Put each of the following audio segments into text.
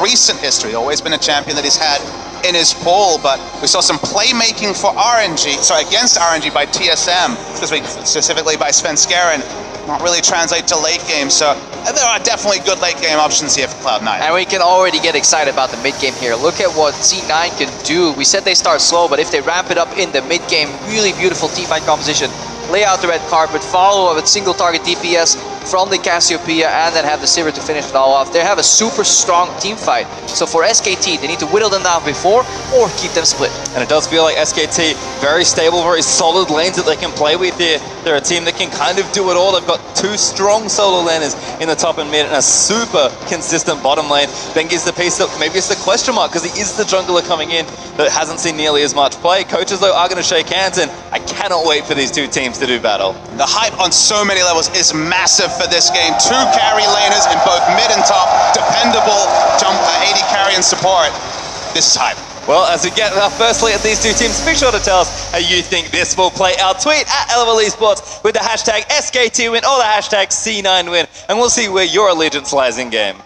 recent history, always been a champion that he's had in his pool, but we saw some playmaking for against RNG by TSM, specifically by Svenskeren, not really translate to late game, so there are definitely good late game options here for Cloud9. And we can already get excited about the mid game here. Look at what C9 can do. We said they start slow, but if they ramp it up in the mid game, really beautiful teamfight composition. Lay out the red carpet, follow up with single target DPS from the Cassiopeia, and then have the Sivir to finish it all off. They have a super strong team fight. So for SKT, they need to whittle them down before or keep them split. And it does feel like SKT, very stable, very solid lanes that they can play with here. They're a team that can kind of do it all. They've got two strong solo laners in the top and mid and a super consistent bottom lane. Bengi's the piece that maybe it's the question mark because he is the jungler coming in that hasn't seen nearly as much play. Coaches, though, are going to shake hands, and I cannot wait for these two teams to do battle. The hype on so many levels is massive for this game. Two carry laners in both mid and top, dependable AD carry and support. This is hype. Well, as we get our first look at these two teams, be sure to tell us how you think this will play out. Tweet at LOL Esports with the hashtag SKTWin or the hashtag C9Win, and we'll see where your allegiance lies in game.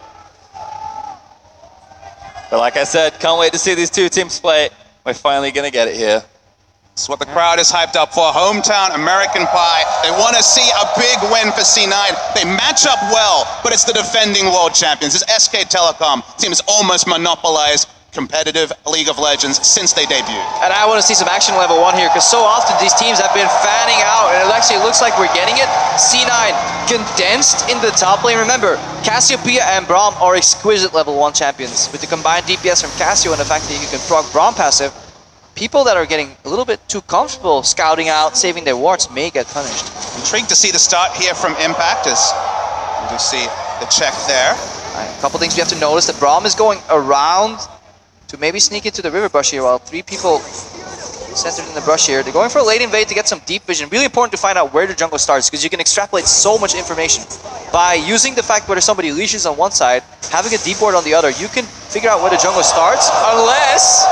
But like I said, can't wait to see these two teams play. We're finally going to get it here. It's what the crowd is hyped up for. Hometown American Pie. They want to see a big win for C9. They match up well, but it's the defending world champions. This SK Telecom team has almost monopolized competitive League of Legends since they debuted. And I want to see some action level 1 here, because so often these teams have been fanning out, and it actually looks like we're getting it. C9 condensed in the top lane. Remember, Cassiopeia and Braum are exquisite level 1 champions. With the combined DPS from Cassio and the fact that you can proc Braum passive, people that are getting a little bit too comfortable scouting out, saving their wards may get punished. Intrigued to see the start here from Impact as we do see the check there. A couple things we have to notice, that Braum is going around to maybe sneak into the river brush here while 3 people centered in the brush here. They're going for a late invade to get some deep vision. Really important to find out where the jungle starts, because you can extrapolate so much information. By using the fact whether somebody leashes on one side, having a deep ward on the other, you can figure out where the jungle starts, unless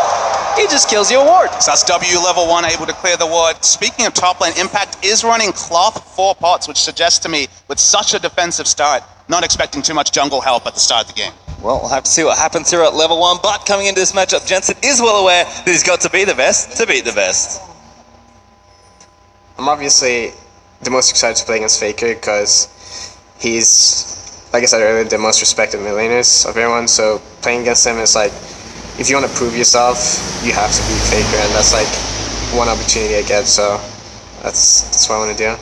he just kills your ward. So that's W level 1 able to clear the ward. Speaking of top lane, Impact is running Cloth 4 pots, which suggests to me, with such a defensive start, not expecting too much jungle help at the start of the game. Well, we'll have to see what happens here at level 1, but coming into this matchup, Jensen is well aware that he's got to be the best to beat the best. I'm obviously the most excited to play against Faker because he's, like I said earlier, the most respected mid laners of everyone, so playing against him is like, if you want to prove yourself, you have to beat Faker, and that's like one opportunity I get, so that's what I want to do.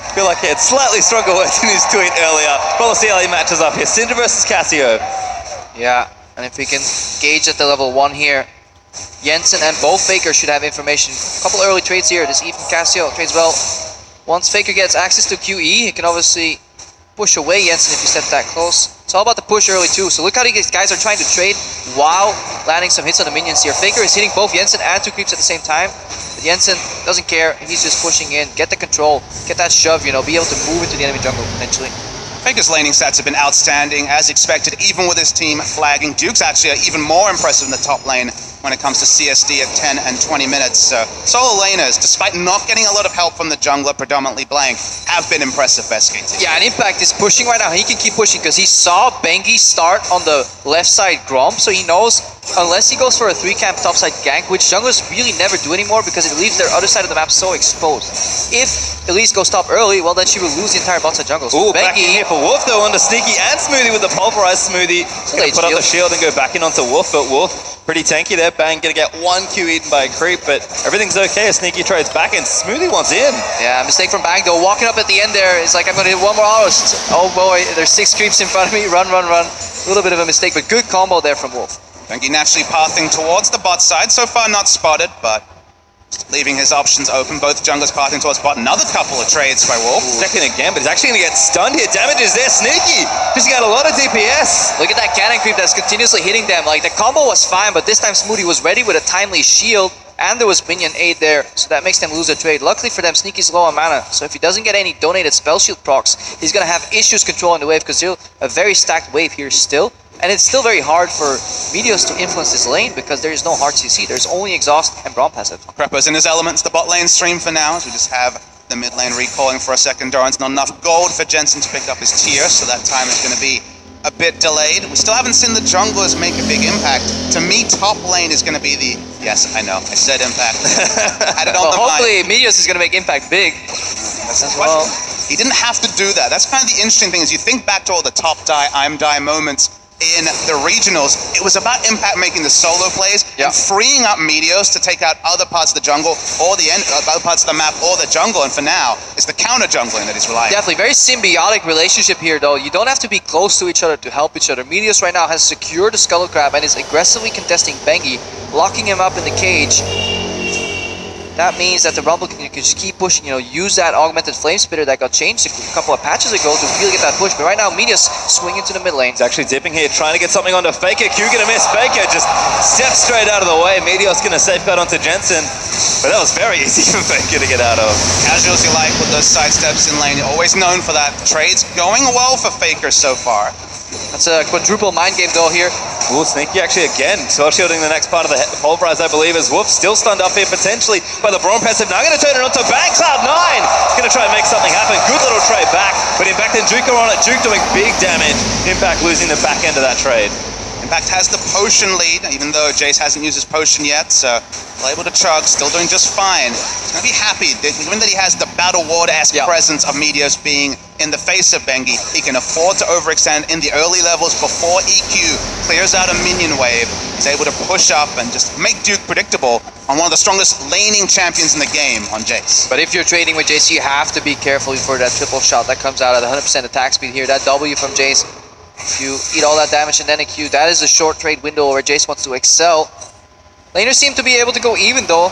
I feel like he had slightly stronger words in his tweet earlier. But we'll see how he matches up here. Syndra versus Cassio. Yeah, and if we can gauge at the level 1 here, Jensen and both Faker should have information. A couple early trades here. This even Cassio trades well. Once Faker gets access to QE, he can obviously push away Jensen if you step that close. It's all about the push early too. So look how these guys are trying to trade while landing some hits on the minions here. Faker is hitting both Jensen and 2 creeps at the same time. But Jensen doesn't care. He's just pushing in. Get the control. Get that shove, you know, be able to move into the enemy jungle potentially. Faker's laning stats have been outstanding, as expected, even with his team flagging. Duke's actually even more impressive in the top lane when it comes to CSD of 10 and 20 minutes. Solo laners, despite not getting a lot of help from the jungler, predominantly Blank, have been impressive for SKT. Yeah, and Impact is pushing right now. He can keep pushing because he saw Bengi start on the left side Grom, so he knows unless he goes for a 3-camp topside gank, which junglers really never do anymore because it leaves their other side of the map so exposed. If Elise goes top early, well then she will lose the entire bot side jungle. So Ooh, back in here for Wolf though, under Sneaky and Smoothie with the pulverized Smoothie. Gonna put up the shield and go back in onto Wolf, but Wolf pretty tanky there. Bang, gonna get 1 Q eaten by a creep, but everything's okay as Sneaky trades back and Smoothie wants in. Yeah, mistake from Bang though. Walking up at the end there, it's like I'm gonna hit 1 more auto. Oh boy, there's 6 creeps in front of me. Run, run, run. A little bit of a mistake, but good combo there from Wolf. Bengi naturally pathing towards the bot side. So far not spotted, but leaving his options open. Both junglers pathing towards bot. Another couple of trades by Wolf. Checking again, but he's actually going to get stunned here. Damage is there. Sneaky just got a lot of DPS. Look at that cannon creep that's continuously hitting them. Like, the combo was fine, but this time Smoothie was ready with a timely shield, and there was minion aid there, so that makes them lose a trade. Luckily for them, Sneaky's low on mana, so if he doesn't get any donated spell shield procs, he's going to have issues controlling the wave, because there's a very stacked wave here still. And it's still very hard for Meteos to influence this lane because there is no hard CC. There's only exhaust and Braum passive. Prepper's in his elements. The bot lane stream for now, as we just have the mid lane recalling for a second. Doran's not enough gold for Jensen to pick up his tier, so that time is going to be a bit delayed. We still haven't seen the junglers make a big impact. To me, top lane is going to be the... Yes, I know. I said impact. Had it on Well, the hopefully mind. Meteos is going to make impact big. That's as the well. question. He didn't have to do that. That's kind of the interesting thing is you think back to all the top die, I'm die moments in the regionals. It was about impact making the solo plays and freeing up Meteos to take out other parts of the jungle or the other parts of the map or the jungle. And for now, it's the counter jungling that he's relying on. Definitely, very symbiotic relationship here though. You don't have to be close to each other to help each other. Meteos right now has secured the Skull Crab and is aggressively contesting Bengi, locking him up in the cage. That means that the Rumble can just keep pushing, use that augmented flame spitter that got changed a couple of patches ago to really get that push. But right now, Meteos swinging to the mid lane. He's actually dipping here, trying to get something onto Faker. Q gonna miss. Faker just steps straight out of the way. Meteos gonna safeguard onto Jensen. But that was very easy for Faker to get out of. Casual as you like with those side steps in lane. Always known for that. Trades going well for Faker so far. That's a quadruple mind game though here. Ooh, Sneaky actually again, spell shielding the next part of the pulverize, I believe, as Wolf still stunned up here potentially by the Brawn Passive. Now going to turn it onto Bang Cloud9. Going to try and make something happen. Good little trade back, but Impact and Duke are on it. Duke doing big damage. Impact losing the back end of that trade. Impact has the potion lead, even though Jace hasn't used his potion yet, so able to chug, still doing just fine. He's going to be happy, given that he has the Battle Ward-esque presence of Meteos being in the face of Bengi. He can afford to overextend in the early levels before EQ clears out a minion wave. He's able to push up and just make Duke predictable on one of the strongest laning champions in the game on Jace. But if you're trading with Jace, you have to be careful for that triple shot that comes out at 100% attack speed here. That W from Jace, you eat all that damage and then a Q. That is a short trade window where Jace wants to excel. Laners seem to be able to go even though,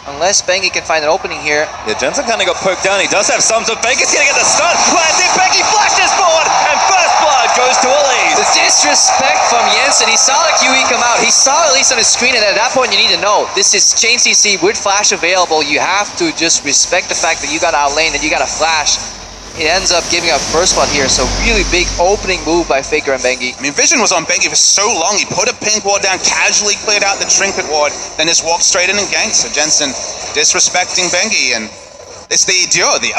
unless Bengi can find an opening here. Yeah, Jensen kind of got poked down. He does have some, so Bengi's going to get the stun. Planted, Bengi flashes forward, and first blood goes to Elise. The disrespect from Jensen. He saw the QE come out. He saw at least on his screen, and at that point you need to know, this is chain CC with flash available. You have to just respect the fact that you got outlaned and you got a flash. It ends up giving up first blood here, so really big opening move by Faker and Bengi. I mean, Vision was on Bengi for so long. He put a pink ward down, casually cleared out the trinket ward, then just walked straight in and ganked. So Jensen disrespecting Bengi, and it's the duo, the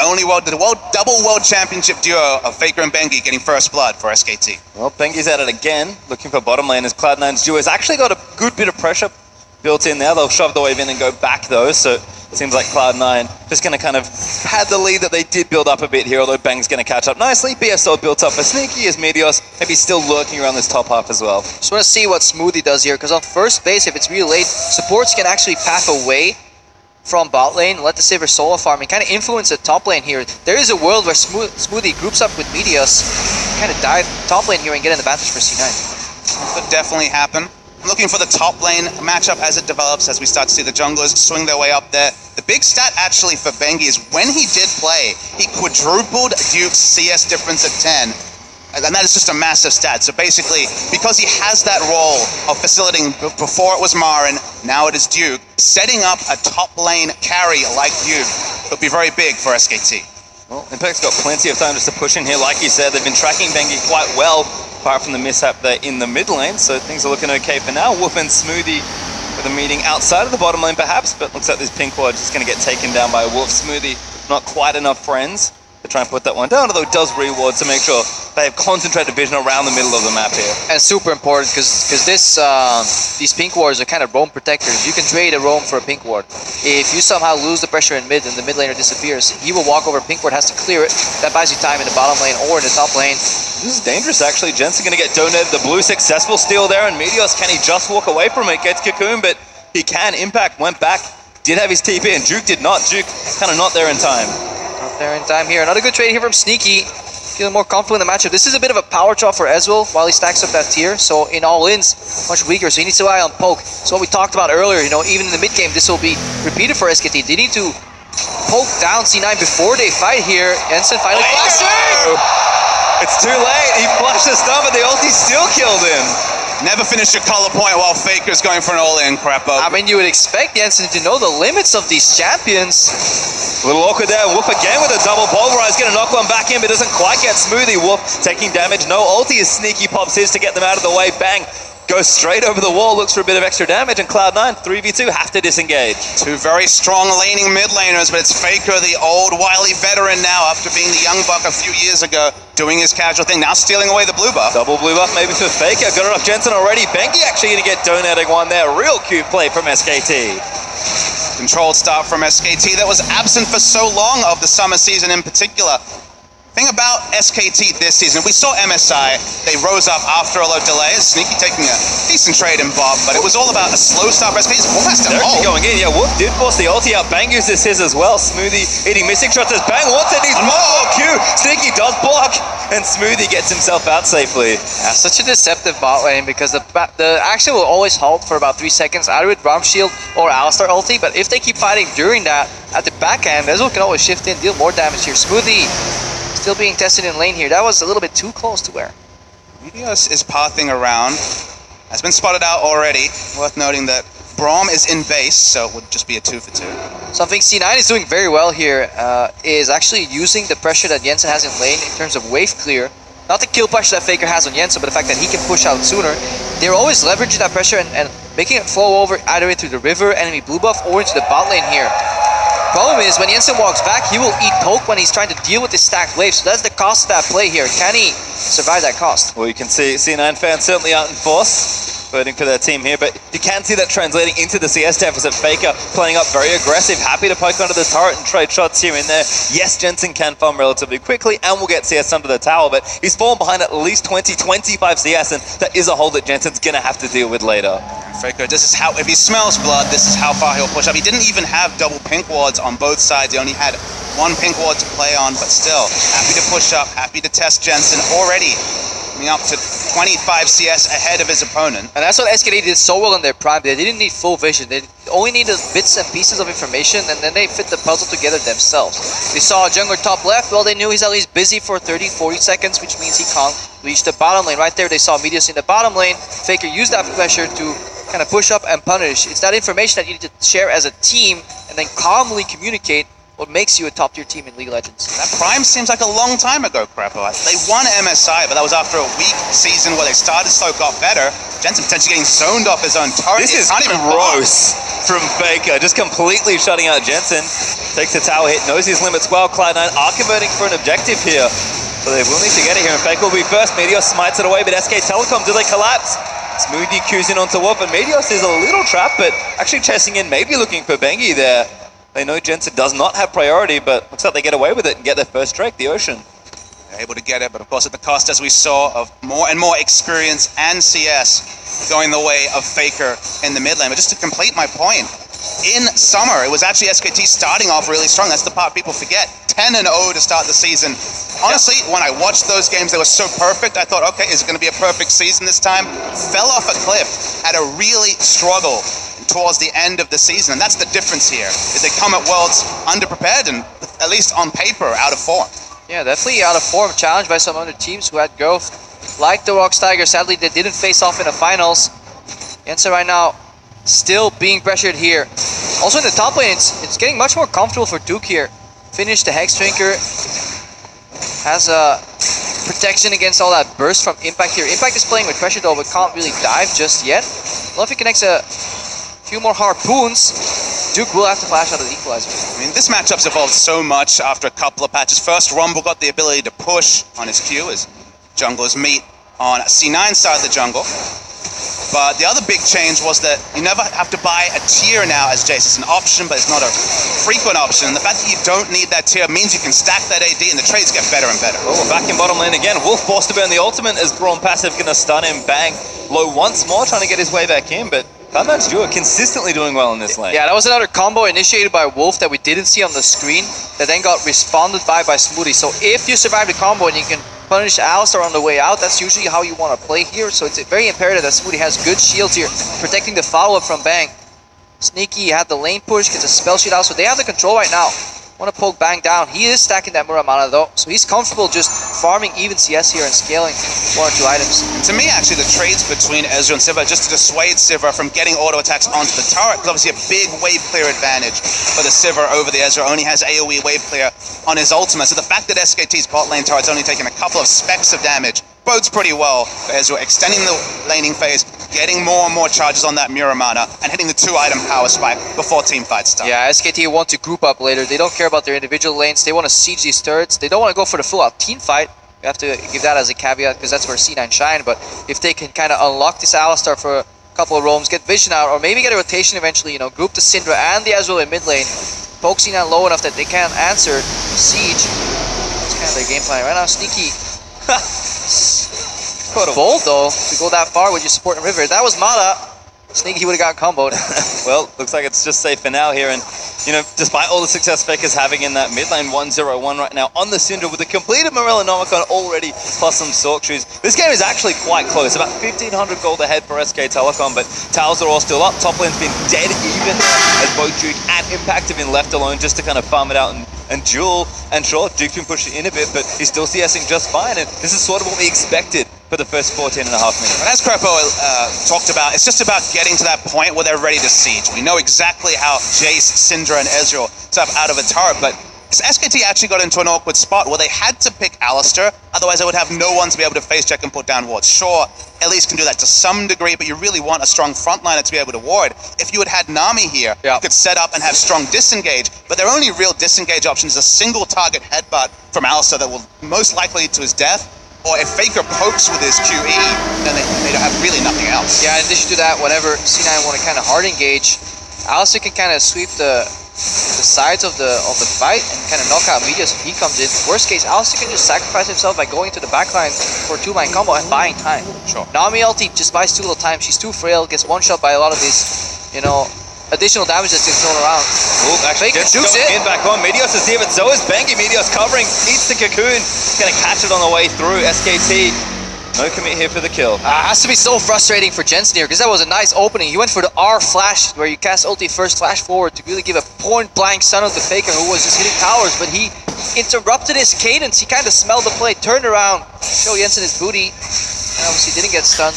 double world championship duo of Faker and Bengi getting first blood for SKT. Well, Bengi's at it again, looking for bottom lane as Cloud9's duo has actually got a good bit of pressure built in there. They'll shove the wave in and go back though, so it seems like Cloud9 just going to kind of pad the lead that they did build up a bit here, although Bang's going to catch up nicely. BSO built up for Sneaky as Meteos, maybe still lurking around this top half as well. Just want to see what Smoothie does here, because on first base, if it's really late, supports can actually path away from bot lane, let the Sivir solo farm, and kind of influence the top lane here. There is a world where Smoothie groups up with Meteos, kind of dive top lane here and get an advantage for C9. Could definitely happen. I'm looking for the top lane matchup as it develops, as we start to see the junglers swing their way up there. The big stat actually for Bengi is when he did play, he quadrupled Duke's CS difference at 10. And that is just a massive stat. So basically, because he has that role of facilitating, before it was Marin, now it is Duke, setting up a top lane carry like Duke would be very big for SKT. Well, Impact's got plenty of time just to push in here. Like you said, they've been tracking Bengi quite well, apart from the mishap there in the mid lane, so things are looking okay for now. Wolf and Smoothie with a meeting outside of the bottom lane perhaps, but looks like this pink ward is going to get taken down by Wolf. Smoothie, not quite enough friends to try and put that one down, although it does reward to make sure they have concentrated vision around the middle of the map here. And super important, because these pink wards are kind of roam protectors. You can trade a roam for a pink ward. If you somehow lose the pressure in mid and the mid laner disappears, he will walk over, pink ward has to clear it. That buys you time in the bottom lane or in the top lane. This is dangerous actually. Jensen going to get donated the blue, successful steal there, and Meteos, can he just walk away from it? Gets Cocoon, but he can. Impact went back, did have his TP, and Duke did not. Duke kind of not there in time. Not there in time here. Another good trade here from Sneaky. Feeling more confident in the matchup. This is a bit of a power chop for Ezreal while he stacks up that tier. So in all-ins, much weaker. So he needs to rely on poke. So what we talked about earlier, even in the mid-game, this will be repeated for SKT. They need to poke down C9 before they fight here. Jensen finally flashes! It's too late. He flashed the stun, but the ulti still killed him. Never finish your color point while Faker's going for an all-in, Crappo. I mean, you would expect Jensen to know the limits of these champions. A little awkward there. Wolf again with a double pulverize. Gonna knock one back in, but doesn't quite get Smoothie. Wolf taking damage. No ulti as Sneaky pops his to get them out of the way. Bang. goes straight over the wall, looks for a bit of extra damage, and Cloud9, 3v2, have to disengage. Two very strong laning mid laners, but it's Faker, the old wily veteran now, after being the young buck a few years ago, doing his casual thing, now stealing away the blue buff. Double blue buff maybe for Faker. Got it off Jensen already. Bengi actually going to get donating one there. Real cute play from SKT. Controlled start from SKT that was absent for so long of the summer season in particular. Thing about SKT this season, we saw MSI, they rose up after a low delay, Sneaky taking a decent trade in Bob, but it was all about a slow start for SKT. Wolf has to They're hold. actually going in. Yeah, Wolf did force the ulti out. Bang uses his as well. Smoothie eating missing shots as Bang wants it. He's more Q. Sneaky does block, and Smoothie gets himself out safely. Yeah, such a deceptive bot lane because the action will always halt for about 3 seconds, either with Braum Shield or Alistar ulti, but if they keep fighting during that, at the back end, Ezreal can always shift in, deal more damage here. Smoothie still being tested in lane here. That was a little bit too close to where. Meteos is pathing around. Has been spotted out already. Worth noting that Braum is in base, so it would just be a 2 for 2. Something C9 is doing very well here is actually using the pressure that Jensen has in lane in terms of wave clear. Not the kill pressure that Faker has on Jensen, but the fact that he can push out sooner. They're always leveraging that pressure and making it flow over either into the river, enemy blue buff, or into the bot lane here. Problem is, when Jensen walks back, he will eat poke when he's trying to deal with the stacked waves. So that's the cost of that play here. Can he survive that cost? Well, you can see C9 fans certainly aren't in force, voting for their team here, but you can see that translating into the CS deficit. Faker playing up very aggressive, happy to poke under the turret and trade shots here and there. Yes, Jensen can farm relatively quickly and will get CS under the tower, but he's fallen behind at least 20-25 CS, and that is a hold that Jensen's going to have to deal with later. Faker, this is how, if he smells blood, this is how far he'll push up. He didn't even have double pink wards on both sides. He only had one pink ward to play on, but still, happy to push up, happy to test Jensen already. Coming up to 25 CS ahead of his opponent. And that's what SKT did so well in their prime. They didn't need full vision. They only needed bits and pieces of information, and then they fit the puzzle together themselves. They saw a jungler top left. Well, they knew he's at least busy for 30-40 seconds, which means he can't reach the bottom lane. Right there, they saw Meteos in the bottom lane. Faker used that pressure to kind of push up and punish. It's that information that you need to share as a team and then calmly communicate what makes you a top-tier team in League of Legends. That prime seems like a long time ago, Crepo. They won MSI, but that was after a weak season where they started slow, got better. Jensen potentially getting zoned off his own turret. This is gross from Faker, just completely shutting out Jensen. Takes the tower hit, knows his limits well. Cloud9 are converting for an objective here, so they will need to get it here, and Faker will be first. Meteos smites it away, but SK Telecom, do they collapse? Smoothie cues in onto Wolf, and Meteos is a little trapped, but actually chasing in, maybe looking for Bengi there. They know Jensen does not have priority, but looks like they get away with it and get their first strike, the Ocean. They're able to get it, but of course at the cost, as we saw, of more and more experience and CS going the way of Faker in the mid lane. But just to complete my point, in summer, it was actually SKT starting off really strong. That's the part people forget. 10-0 to start the season. Honestly, when I watched those games, they were so perfect. I thought, okay, is it going to be a perfect season this time? Fell off a cliff, had a really struggle towards the end of the season, and that's the difference here, is they come at Worlds underprepared and, at least on paper, out of form. Yeah, definitely out of form, challenged by some other teams who had growth. Like the Rocks Tigers, sadly they didn't face off in the finals. Jensen right now still being pressured here. Also in the top lane, it's getting much more comfortable for Duke here. Finished the Hex Drinker. Has a protection against all that burst from Impact here. Impact is playing with pressure though, but can't really dive just yet. Well, if he connects a few more harpoons, Duke will have to flash out of the equalizer. I mean, this matchup's evolved so much after a couple of patches. First, Rumble got the ability to push on his Q as junglers meet on C9's side of the jungle. But the other big change was that you never have to buy a tier now as Jace. It's an option, but it's not a frequent option. The fact that you don't need that tier means you can stack that AD and the trades get better and better. Oh, we're back in bottom lane again. Wolf forced to burn the ultimate as Braum passive going to stun him. Bang. Low once more, trying to get his way back in, but Cloud9's duo consistently doing well in this lane. Yeah, that was another combo initiated by Wolf that we didn't see on the screen that then got responded by Smoothie. So if you survive the combo and you can punish Alistar on the way out, that's usually how you want to play here. So it's very imperative that Smoothie has good shields here, protecting the follow-up from Bang. Sneaky had the lane push, gets a spell sheet out, so they have the control right now. Want to poke Bang down. He is stacking that Muramana though, so he's comfortable just farming even CS here and scaling 1 or 2 items. And to me, actually, the trades between Ezreal and Sivir just to dissuade Sivir from getting auto attacks onto the turret, because obviously a big wave clear advantage for the Sivir over the Ezreal. Only has AoE wave clear on his ultimate, so the fact that SKT's bot lane turret's only taking a couple of specks of damage bodes pretty well as we're extending the laning phase, getting more and more charges on that Muramana, and hitting the 2-item power spike before team fights start. Yeah, SKT want to group up later. They don't care about their individual lanes. They want to siege these turrets. They don't want to go for the full-out team fight. You have to give that as a caveat because that's where C9 shine. But if they can kind of unlock this Alistar for a couple of roams, get Vision out, or maybe get a rotation eventually, you know, group the Syndra and the Ezreal in mid lane, poke C9 low enough that they can't answer siege. That's kind of their game plan right now. Sneaky. Bold though to go that far with your support and river. If that was Mala, Sneaky would have got comboed. Well, looks like it's just safe for now here, and you know, despite all the success Faker's having in that mid lane 1-0-1 right now on the Syndra with a completed Morella Nomicon already, plus some Sork shoes. This game is actually quite close, about 1,500 gold ahead for SK Telecom, but Towers are all still up. Top lane's been dead even as both Duke and Impact have been left alone just to kind of farm it out and duel. And sure, Duke can push it in a bit, but he's still CSing just fine, and this is sort of what we expected for the first 14 and a half minutes. And as Crepo talked about, it's just about getting to that point where they're ready to siege. We know exactly how Jace, Syndra, and Ezreal step out of a turret, but SKT actually got into an awkward spot where they had to pick Alistar, otherwise they would have no one to be able to face check and put down wards. Sure, Elise can do that to some degree, but you really want a strong frontliner to be able to ward. If you had Nami here, you could set up and have strong disengage, but their only real disengage option is a single target headbutt from Alistar that will most likely lead to his death. Or if Faker pokes with his QE, then they don't have really nothing else. Yeah, in addition to that, whenever C9 want to kind of hard engage, Alistar can kind of sweep the sides of the fight and kind of knock out Medios if he comes in. Worst case, Alistar can just sacrifice himself by going to the backline for a 2-line combo and buying time. Sure. Nami ulti just buys too little time. She's too frail, gets one shot by a lot of these, you know, additional damage that's been thrown around. Ooh, actually gets going in back on. Medios is here, but so is Bengi. Medios covering, eats the cocoon. He's going to catch it on the way through. SKT, no commit here for the kill. Has to be so frustrating for Jensen here, because that was a nice opening. He went for the R flash, where you cast ulti first, flash forward, to really give a point-blank stun of the Faker, who was just hitting towers, but he interrupted his cadence. He kind of smelled the play, turned around, showed Jensen his booty, and obviously didn't get stunned.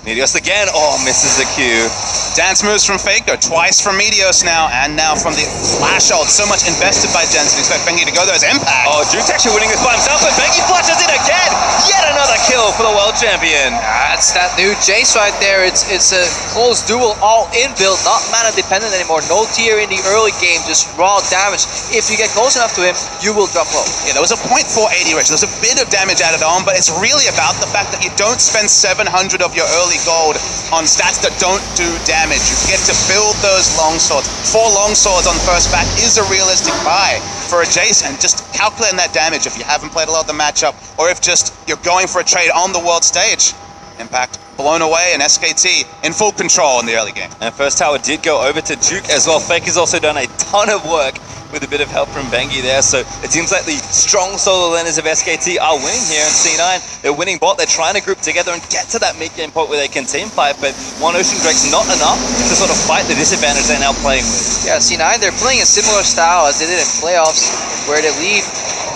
Medios again. Oh, misses the Q. Dance moves from Faker, twice from Medios now, and now from the flash ult. So much invested by Jensen. Expect Bengi to go there as Impact. Oh, Duke's actually winning this by himself, but Bengi flashes in again. Yet another kill for the world champion. That's that new Jace right there. It's a close duel, all in build, not mana dependent anymore. No tier in the early game, just raw damage. If you get close enough to him, you will drop low. Yeah, there was a 0.480 Rich. There's a bit of damage added on, but it's really about the fact that you don't spend 700 of your early gold on stats that don't do damage. You get to build those longswords. 4 longswords on first back is a realistic buy for a Jace, and just calculating that damage if you haven't played a lot of the matchup, or if just you're going for a trade on the world stage. Impact blown away, and SKT in full control in the early game. And first tower did go over to Duke as well. Faker's also done a ton of work with a bit of help from Bengi there, so it seems like the strong solo laners of SKT are winning here in C9. They're winning bot, they're trying to group together and get to that mid-game point where they can team fight, but one Ocean Drake's not enough to sort of fight the disadvantage they're now playing with. Yeah, C9, they're playing a similar style as they did in playoffs, where they leave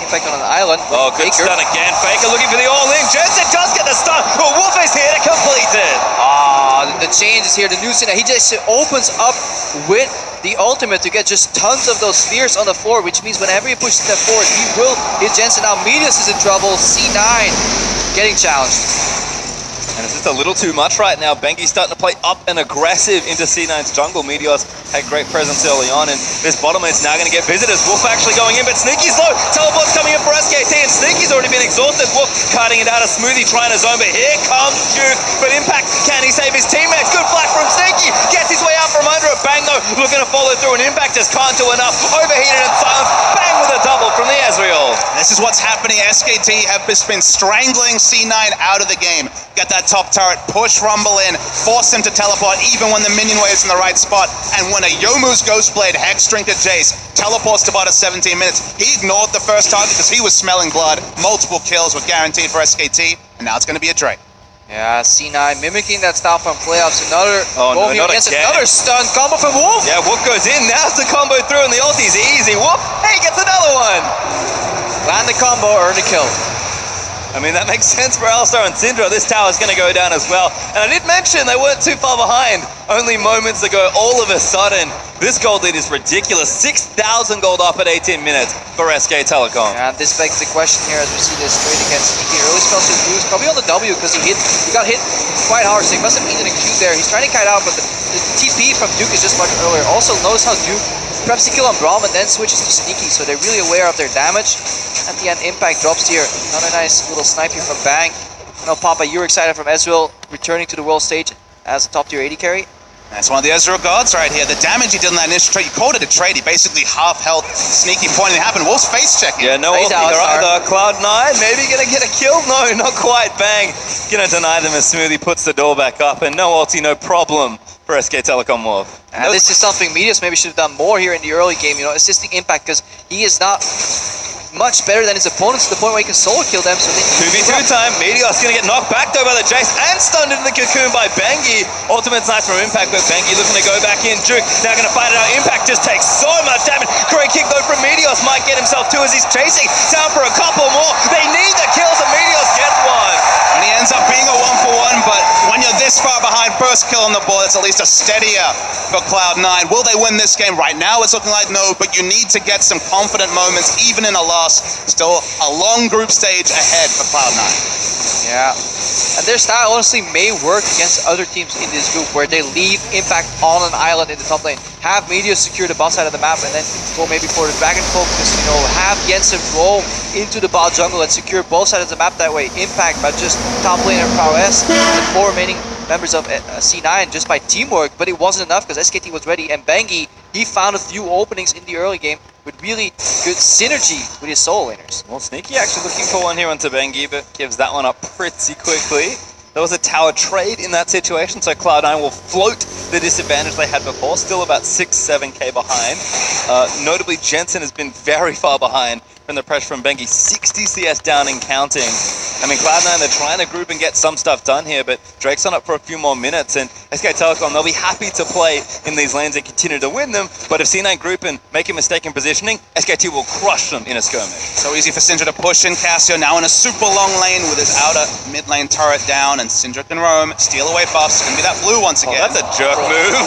Impact on an island. Oh, good stun again. Faker looking for the all-in. Jensen does get the stun, but Wolf is here to complete it. The change is here. The new Cena, he just opens up with the ultimate to get just tons of those spheres on the floor, which means whenever he pushes step forward, he will hit Jensen. Now Medius is in trouble. C9 getting challenged. And it's just a little too much right now. Bengi's starting to play up and aggressive into C9's jungle. Meteos had great presence early on, and this bottom lane's now going to get visitors. Wolf actually going in, but Sneaky's low. Teleport's coming in for SKT, and Sneaky's already been exhausted. Wolf cutting it out of Smoothie, trying to zone, but here comes Duke. But Impact, can he save his teammates? Good flash from Sneaky. Gets his way out from under it. Bang though, looking to follow through, and Impact just can't do enough. Overheated and silenced. Bang with a double from the Ezreal. This is what's happening. SKT have just been strangling C9 out of the game. Get that top turret, push Rumble in, force him to teleport even when the minion wave's in the right spot. And when a Youmuu's Ghostblade Hex Drinker Jace teleports to about 17 minutes, he ignored the first target because he was smelling blood. Multiple kills were guaranteed for SKT, and now it's going to be a Drake. Yeah, C9 mimicking that style from playoffs. Another another stun combo from Wolf. Yeah, Wolf goes in. Now's the combo through, and the ulti's easy. Wolf, hey, gets another one. Land the combo, earn the kill. I mean, that makes sense for Alistar and Syndra. This tower is going to go down as well. And I did mention they weren't too far behind. Only moments ago, all of a sudden, this gold lead is ridiculous. 6,000 gold off at 18 minutes for SK Telecom. And this begs the question here as we see this trade against Sneaky. Early spells his boost, probably on the W because he got hit quite hard, so he must have eaten a Q there. He's trying to kite out, but the TP from Duke is just much earlier. Also, notice how Duke preps to kill on Braum and then switches to Sneaky, so they're really aware of their damage. At the end, Impact drops here. Another nice little snipe here from Bang. I know, Papa, you're excited from Ezreal returning to the world stage as a top tier AD carry. That's one of the Ezreal gods right here. The damage he did in that initial trade, you called it a trade. He basically half health, Sneaky pointing happened. Wolf's face checking. Yeah, no He's ulti either. Alistar. Cloud9 maybe gonna get a kill. No, not quite. Bang. Gonna deny them as Smoothie puts the door back up. And no ulti, no problem for SK Telecom Wolf. And this is something Medius maybe should have done more here in the early game, you know, assisting Impact, because he is not much better than his opponents to the point where he can solo kill them. So they 2v2 time. Meteor's gonna get knocked back though by the Jace and stunned into the cocoon by Bengi. Ultimate's nice from Impact, but Bengi looking to go back in. Duke now gonna fight it out. Impact just takes so much damage. Great kick though from Meteos. Might get himself two as he's chasing down for a couple more. They need the kills and Meteos gets one. And he ends up being a 1-for-1, but when you're this far behind, first kill on the board, it's at least a steadier for Cloud9. Will they win this game? Right now it's looking like no, but you need to get some confident moments, even in a loss. Still a long group stage ahead for Cloud9. Yeah, and their style honestly may work against other teams in this group where they leave Impact on an island in the top lane, have Meteor secure the bot side of the map, and then go maybe for the Dragon focus, you know, have Jensen roam into the bot jungle and secure both sides of the map that way. Impact by just top laner prowess, the 4 remaining members of C9 just by teamwork, but it wasn't enough because SKT was ready, and Bengi, he found a few openings in the early game with really good synergy with his solo laners. Well, Sneaky actually looking for one here onto Bengi, but gives that one up pretty quickly. There was a tower trade in that situation, so Cloud9 will float the disadvantage they had before, still about 6-7k behind. Notably, Jensen has been very far behind from the pressure from Bengi, 60 CS down and counting. I mean, Cloud9, they're trying to group and get some stuff done here, but Drake's on up for a few more minutes, and SK Telecom, they'll be happy to play in these lanes and continue to win them, but if C9 group and make a mistake in positioning, SKT will crush them in a skirmish. So easy for Syndra to push in. Cassio now in a super long lane with his outer mid lane turret down, and Syndra can roam, steal away buffs. It's gonna be that blue once again. Oh, that's a jerk move.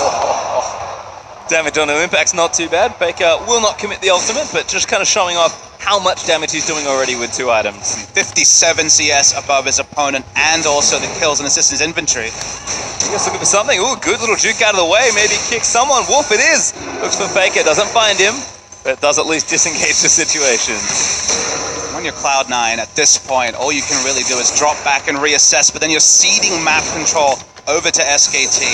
Damage on the Impact's not too bad. Baker will not commit the ultimate, but just kind of showing off how much damage he's doing already with 2 items. 57 CS above his opponent, and also the kills and assists in his inventory. He's looking for something. Ooh, good little juke out of the way. Maybe kick someone. Wolf it is. Looks for Faker. Doesn't find him, but does at least disengage the situation. When you're Cloud9 at this point, all you can really do is drop back and reassess, but then you're ceding map control over to SKT.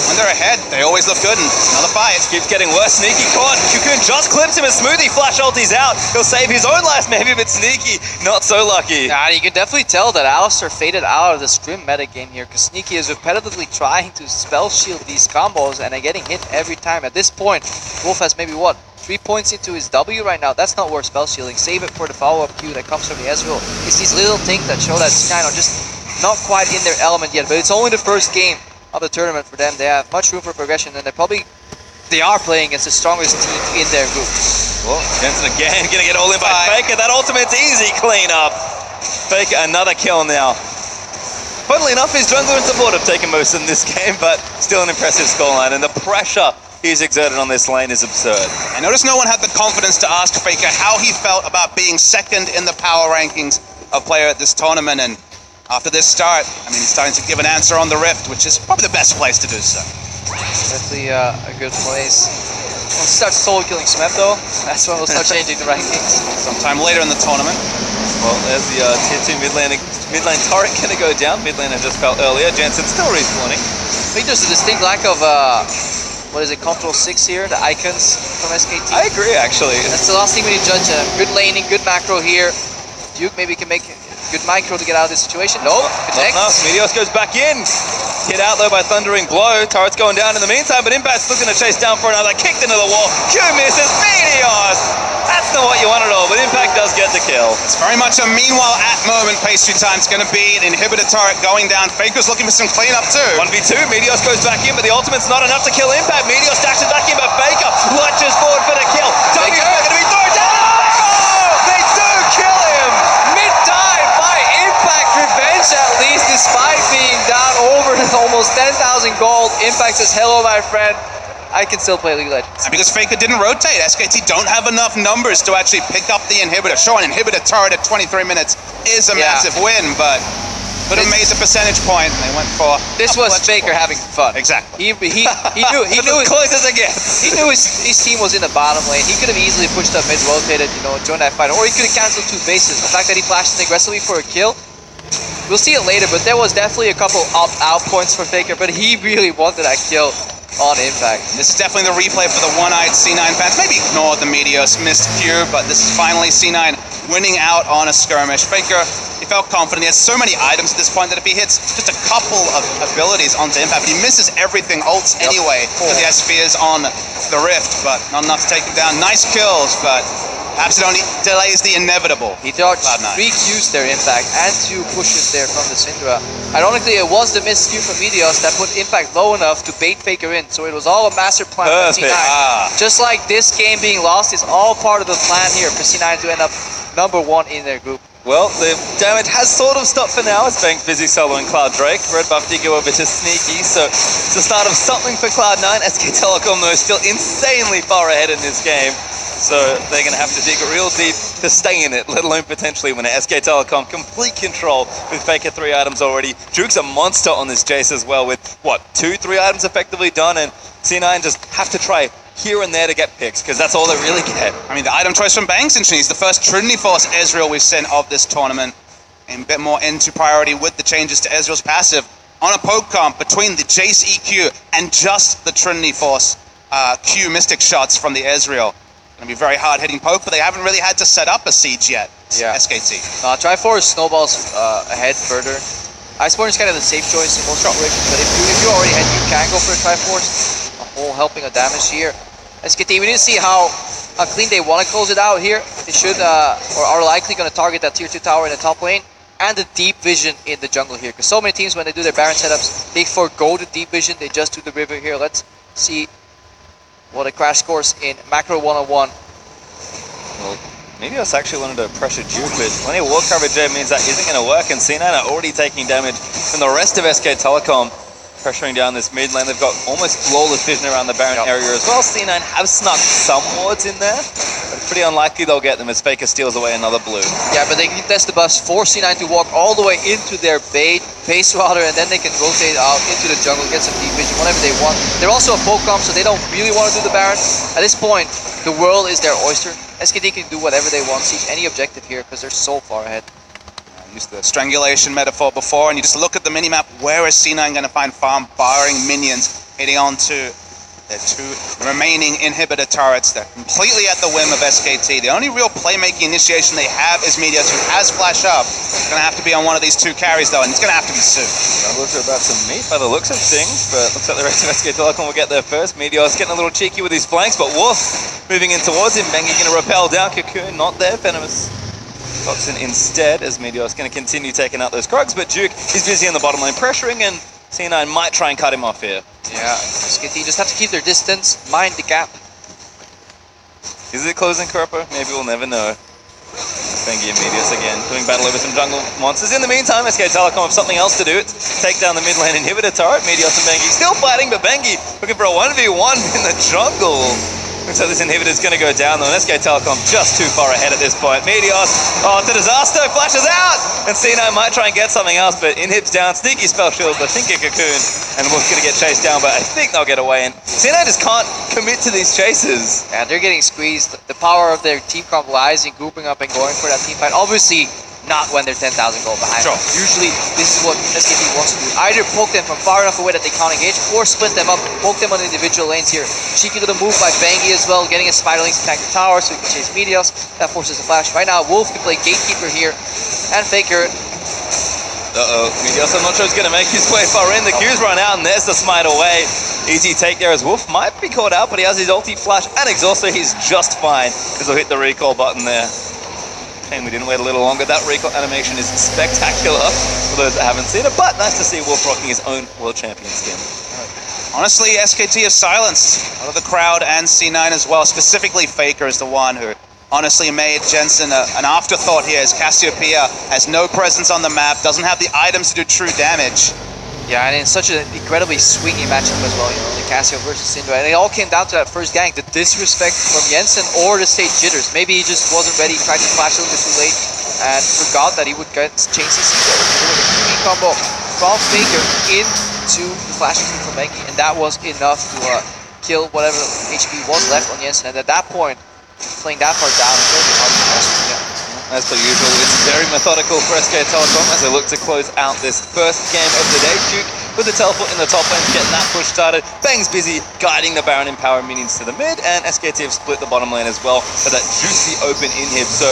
When they're ahead, they always look good, and another fight. Keeps getting worse. Sneaky caught. Cocoon just clips him, and Smoothie flash ulti's out. He'll save his own life maybe, but Sneaky not so lucky. Yeah, you can definitely tell that Alistar faded out of the scrim meta game here, because Sneaky is repetitively trying to spell shield these combos and are getting hit every time. At this point, Wolf has maybe, what, 3 points into his W right now. That's not worth spell shielding. Save it for the follow-up Q that comes from the Ezreal. It's these little things that show that C9 are just not quite in their element yet, but it's only the first game of the tournament for them. They have much room for progression, and they are playing against the strongest team in their group. Well, Jensen again gonna get all in by Faker. That ultimate's easy clean up. Faker another kill now. Funnily enough, his jungler and support have taken most in this game, but still an impressive scoreline, and the pressure he's exerted on this lane is absurd. I noticed no one had the confidence to ask Faker how he felt about being second in the power rankings of player at this tournament, and after this start, I mean, he's starting to give an answer on the Rift, which is probably the best place to do so. Definitely a good place. Once he starts solo killing Smep though, that's when we'll start changing the rankings. Sometime later in the tournament. Well, there's the tier 2 mid lane turret gonna go down. Mid laner just fell earlier. Jensen still respawning. I think there's a distinct lack of, what is it, Control 6 here, the icons from SKT. I agree, actually. That's the last thing we need to judge. Good laning, good macro here. Duke maybe can make good micro to get out of this situation. No, connect. Meteos goes back in. Hit out though by Thundering Blow. Turret's going down in the meantime, but Impact's looking to chase down for another. Kicked into the wall. Q misses. Meteos! That's not what you want at all, but Impact does get the kill. It's very much a meanwhile at moment. Pastry time's going to be an inhibitor turret going down. Faker's looking for some cleanup too. 1v2. Meteos goes back in, but the ultimate's not enough to kill Impact. Meteos dashes back in, but Faker lunges forward for the kill. W's not going to be thrown down. Oh! They do kill him! Mid-dive by at least, despite being down over almost 10,000 gold. Impact says, hello, my friend. I can still play League of Legends. And because Faker didn't rotate, SKT don't have enough numbers to actually pick up the inhibitor. Sure, an inhibitor turret at 23 minutes is a massive win, but could have made the percentage point. They went for this was Faker having fun. Exactly. He knew As close as it gets. He knew his team was in the bottom lane. He could have easily pushed up mid, rotated, joined that fight, or he could have canceled 2 bases. The fact that he flashed in aggressively for a kill, we'll see it later, but there was definitely a couple out points for Faker, but he really wanted that kill on Impact. This is definitely the replay for the one-eyed C9 fans. Maybe ignore the Meteos missed cue, but this is finally C9 winning out on a skirmish. Faker, he felt confident. He has so many items at this point that if he hits just a couple of abilities onto Impact, he misses everything, ults anyway, because he has spears on the Rift, but not enough to take him down. Nice kills, but perhaps it only delays the inevitable. He dodged Cloud9. 3 Qs there, Impact, and 2 pushes there from the Syndra. Ironically, it was the missed Q from Meteos that put Impact low enough to bait Faker in, so it was all a master plan for C9. Just like this game being lost is all part of the plan here for C9 to end up #1 in their group. Well, the damage has sort of stopped for now. It's Bank, Busy Solo, and Cloud Drake. Red buff did go over to Sneaky, so it's the start of something for Cloud9. SK Telecom, though, is still insanely far ahead in this game. So they're going to have to dig real deep to stay in it, let alone potentially win it. SK Telecom, complete control with Faker 3 items already. Duke's a monster on this chase as well with, 2-3 items effectively done, and C9 just have to try here and there to get picks, because that's all they really get. I mean, the item choice from Banks, and he's the first Trinity Force Ezreal we've seen of this tournament. And a bit more into priority with the changes to Ezreal's passive on a poke comp between the Jace EQ and just the Trinity Force Q Mystic shots from the Ezreal. Going to be very hard hitting poke, but they haven't really had to set up a siege yet. Yeah. SKT. Try for snowballs ahead further. Iceborne is kind of the safe choice in most situations, but if you already had, you can go for a Triforce. A whole helping of damage here. SKT, we need to see how clean they want to close it out here. They should, or are likely going to target that tier 2 tower in the top lane and the deep vision in the jungle here. Because so many teams, when they do their Baron setups, they forgo the deep vision. They just do the river here. Let's see what a crash course in Macro 101. Well, Meteos actually wanted to pressure Duke, but plenty of wall coverage there means that isn't going to work, and C9 are already taking damage from the rest of SK Telecom. Pressuring down this mid lane, they've got almost flawless vision around the Baron area as well. C9 have snuck some wards in there, but it's pretty unlikely they'll get them as Faker steals away another blue. Yeah, but they can test the bus, force C9 to walk all the way into their base rather, and then they can rotate out into the jungle, get some deep vision, whatever they want. They're also a poke comp, so they don't really want to do the Baron. At this point, the world is their oyster. SKT can do whatever they want, seize any objective here, because they're so far ahead. Used the strangulation metaphor before, and you just look at the minimap. Where is C9 going to find farm barring minions hitting on to their 2 remaining inhibitor turrets? They're completely at the whim of SKT. The only real playmaking initiation they have is Meteos, who has flash up. It's going to have to be on one of these 2 carries, though, and it's going to have to be soon. Junglers are about to meet by the looks of things, but looks like the rest of SK Telecom will get there first. Meteos getting a little cheeky with his flanks, but Wolf moving in towards him. Bengi going to rappel down. Cocoon not there. Venomous Toxin instead, as Meteos going to continue taking out those Krogs, but Duke is busy in the bottom lane pressuring, and C9 might try and cut him off here. Yeah, SKT just have to keep their distance, mind the gap. Is it closing, Kurpo? Maybe we'll never know. Bengi and Meteos again doing battle over some jungle monsters. In the meantime, SK Telecom have something else to do. It's take down the mid lane inhibitor turret. Meteos and Bengi still fighting, but Bengi looking for a 1v1 in the jungle. Looks like this inhibitor is going to go down though, and SK Telecom just too far ahead at this point. Meteos, it's a disaster, flashes out! And C9 might try and get something else, but inhibs down, sneaky spell shield, I think a Cocoon, and Wolf's going to get chased down, but I think they'll get away, and C9 just can't commit to these chases. Yeah, they're getting squeezed. The power of their team comp lies in grouping up and going for that team fight. Obviously, not when they're 10,000 gold behind. Sure. Usually, this is what SKT wants to do. Either poke them from far enough away that they can't engage, or split them up, poke them on individual lanes here. Cheeky little move by Bengi as well, getting a spider link to attack the tower so he can chase Meteos. That forces a flash. Right now, Wolf can play Gatekeeper here, and Faker. Meteos, I'm not sure he's going to make his way far in. The Q's run out, and there's the smite away. Easy take there as Wolf might be caught out, but he has his ulti flash and exhaust, so he's just fine, because he'll hit the recall button there. We didn't wait a little longer. That recall animation is spectacular for those that haven't seen it, but nice to see Wolf rocking his own world champion skin. Honestly, SKT is silenced out of the crowd and C9 as well. Specifically, Faker is the one who honestly made Jensen an afterthought here, as Cassiopeia has no presence on the map, doesn't have the items to do true damage. Yeah, and in such an incredibly swingy matchup as well, the Cassio versus Syndra. And it all came down to that first gank, the disrespect from Jensen or the stage jitters. Maybe he just wasn't ready, tried to flash a little bit too late, and forgot that he would get chain CC there with a QE combo from Faker into the flash kick from Bengi, and that was enough to kill whatever HP was left on Jensen. And at that point, playing that part down is going to be hard to mess with. Yeah. As per usual, it's very methodical for SKT Telecom as they look to close out this first game of the day. Duke with the teleport in the top lane to get that push started. Bang's busy guiding the Baron and power minions to the mid, and SKT have split the bottom lane as well for that juicy open inhib. So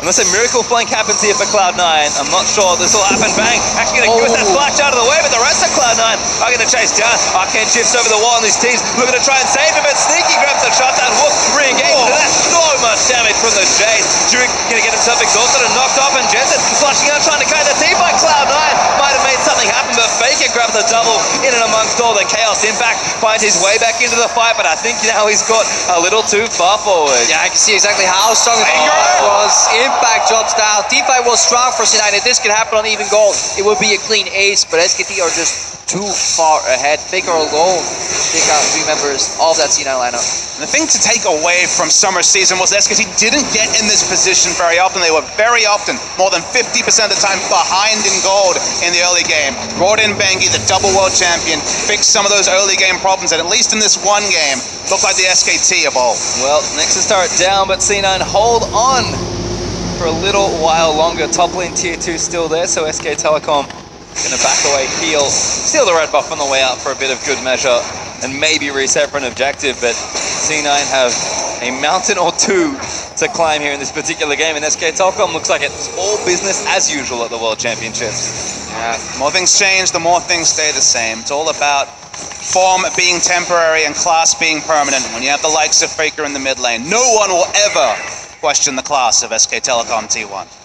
unless a miracle flank happens here for Cloud9, I'm not sure this will happen. Bang actually going to give us that splash out of the way, but the rest of Cloud9 are going to chase down. Arcane shifts over the wall, and these teams looking to try and save him, but Sneaky grabs the shot down, whoop, re-engaged. That's so much damage from the Jace. Duke going to get himself exhausted and knocked off, and Jensen flashing out trying to kite the team by Cloud9. Might have made something happen, but Faker grabs the double in and amongst all the chaos. Impact finds his way back into the fight, but I think now he's got a little too far forward. Yeah, I can see exactly how strong the fight was. Impact drops down. Team fight was strong for C9. If this could happen on even gold, it would be a clean ace, but SKT are just too far ahead. Faker alone take out 3 members of that C9 lineup. And the thing to take away from summer season was SKT didn't get in this position very often. They were very often, more than 50% of the time, behind in gold in the early game. Brought in Bengi, the double world champion, fixed some of those early game problems, and at least in this one game, looked like the SKT of old. Well, Nexus start down, but C9 hold on for a little while longer. Top lane tier 2 still there, so SK Telecom gonna back away, heal, steal the red buff on the way out for a bit of good measure, and maybe reset for an objective, but C9 have a mountain or two to climb here in this particular game, and SK Telecom looks like it's all business as usual at the World Championships. Yeah, the more things change, the more things stay the same. It's all about form being temporary and class being permanent. When you have the likes of Faker in the mid lane, no one will ever question the class of SK Telecom T1.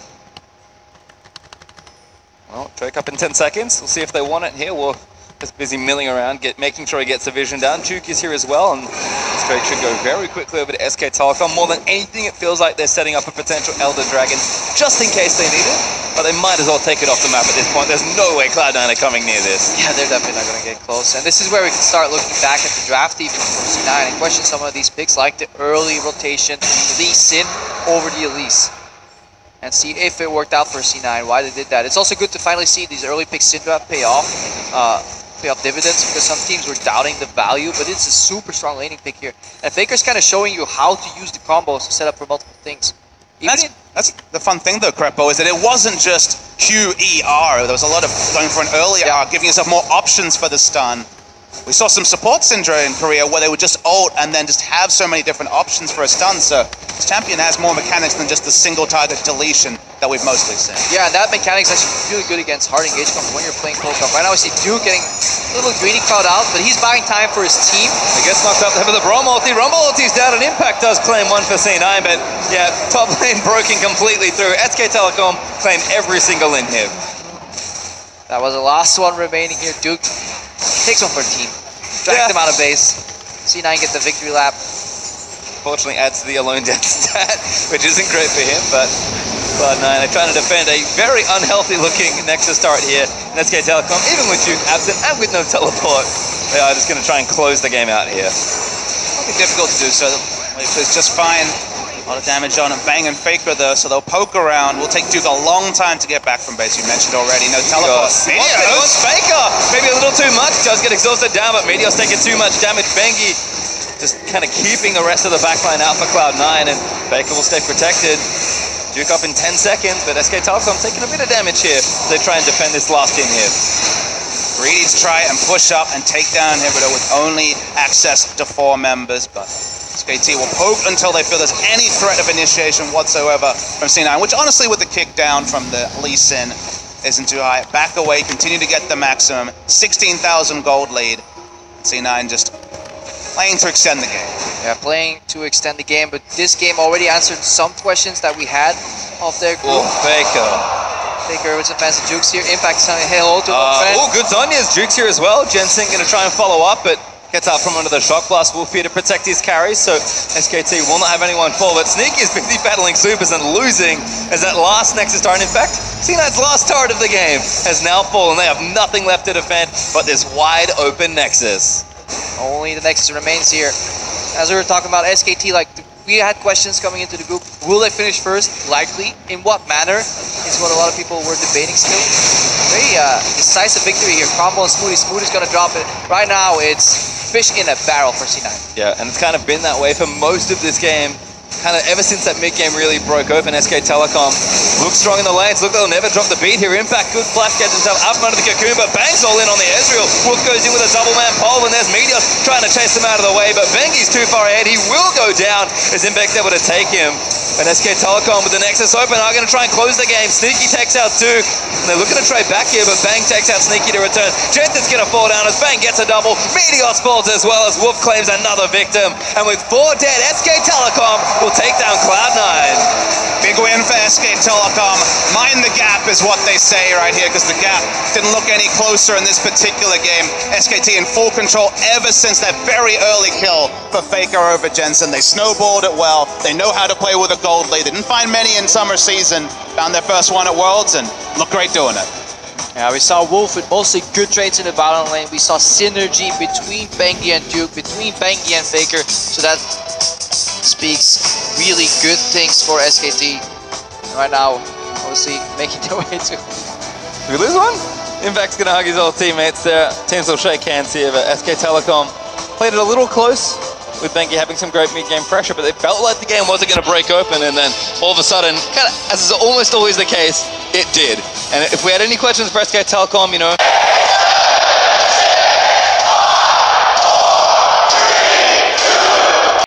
Well, Drake up in 10 seconds. We'll see if they want it here. We're just busy milling around, making sure he gets the vision down. Duke is here as well, and this Drake should go very quickly over to SK Telecom. More than anything, it feels like they're setting up a potential Elder Dragon just in case they need it, but they might as well take it off the map at this point. There's no way Cloud9 are coming near this. Yeah, they're definitely not going to get close, and this is where we can start looking back at the draft even for C9 and question some of these picks, like the early rotation, Lee Sin over the Elise, and see if it worked out for C9, why they did that. It's also good to finally see these early picks Syndra pay off dividends, because some teams were doubting the value, but it's a super strong laning pick here. And Faker's kind of showing you how to use the combos to set up for multiple things. That's the fun thing though, Crepo, is that it wasn't just QER. There was a lot of going for an early R, giving yourself more options for the stun. We saw some support Syndra in Korea where they would just ult and then just have so many different options for a stun. So this champion has more mechanics than just the single target deletion that we've mostly seen. Yeah, and that mechanic's actually really good against hard engage comp when you're playing Cold Cup. Right now we see Duke getting a little greedy crowd out, but he's buying time for his team. He gets knocked up there for the Braum ulti. Rumble ulti's down, and Impact does claim one for C9, but yeah, top lane broken completely through. SK Telecom claim every single inhib. That was the last one remaining here. Duke takes one for the team. Drag them out of base. C9 get the victory lap. Fortunately adds to the alone death stat, which isn't great for him, but Cloud9 are trying to defend a very unhealthy looking Nexus start here. And SK Telecom, even with Duke absent and with no teleport, they are just going to try and close the game out here. It'll be difficult to do so. It's just fine. A lot of damage on him. Bang and Faker though, so they'll poke around. Will take Duke a long time to get back from base. You mentioned already, no teleport. Meteor's Faker! Maybe a little too much. Does get exhausted down, but Meteor's taking too much damage. Bengi just kind of keeping the rest of the backline out for Cloud9, and Faker will stay protected. Duke up in 10 seconds, but SK Telecom taking a bit of damage here as they try and defend this last inhib. Greedy to try and push up and take down Inhibitor with only access to 4 members, but SKT will poke until they feel there's any threat of initiation whatsoever from C9, which honestly with the kick down from the Lee Sin isn't too high. Back away, continue to get the maximum. 16,000 gold lead. C9 just playing to extend the game. Yeah, playing to extend the game, but this game already answered some questions that we had of their group. Faker with some fancy jukes here. Impact saying hello to one friend. Good Zonya's jukes here as well. Jensen going to try and follow up, but gets out from under the shock blast. Wolf here to protect his carries, so SKT will not have anyone fall. But Sneaky is busy battling supers and losing as that last Nexus turret. In fact, C9's last turret of the game has now fallen. They have nothing left to defend but this wide open Nexus. Only the Nexus remains here. As we were talking about SKT, like we had questions coming into the group. Will they finish first? Likely. In what manner is what a lot of people were debating still. Very decisive victory here. Combo and Smoothie. Smoothie's gonna drop it. Right now, it's fish in a barrel for C9. Yeah, and it's kind of been that way for most of this game. Kind of ever since that mid game really broke open. SK Telecom looks strong in the lanes. Look, they'll never drop the beat here. Impact, good flash, gets himself up from under the cocoon, but bangs all in on the Ezreal. Wolf goes in with a double man pole, and there's Meteor trying to chase him out of the way, but Bengi's too far ahead. He will go down as Impact's able to take him. And SK Telecom with the Nexus open are going to try and close the game. Sneaky takes out Duke. And they're looking to trade back here, but Bang takes out Sneaky to return. Jensen's going to fall down as Bang gets a double. Meteos falls as well as Wolf claims another victim. And with 4 dead, SK Telecom will take down Cloud9. Big win for SK Telecom. Mind the gap is what they say right here, because the gap didn't look any closer in this particular game. SKT in full control ever since that very early kill for Faker over Jensen. They snowballed it well. They know how to play with a gold lead. They didn't find many in summer season. Found their first one at Worlds and looked great doing it. Yeah, we saw Wolf with mostly good trades in the bottom lane. We saw synergy between Bengi and Duke, between Bengi and Faker. So that speaks really good things for SKT. Right now, obviously making their way to... Did we lose one? Impact's gonna hug his old teammates there. Teams will shake hands here, but SK Telecom played it a little close with Bengi having some great mid-game pressure, but they felt like the game wasn't gonna break open, and then all of a sudden, kind of as is almost always the case, it did. And if we had any questions for SK Telecom, you know,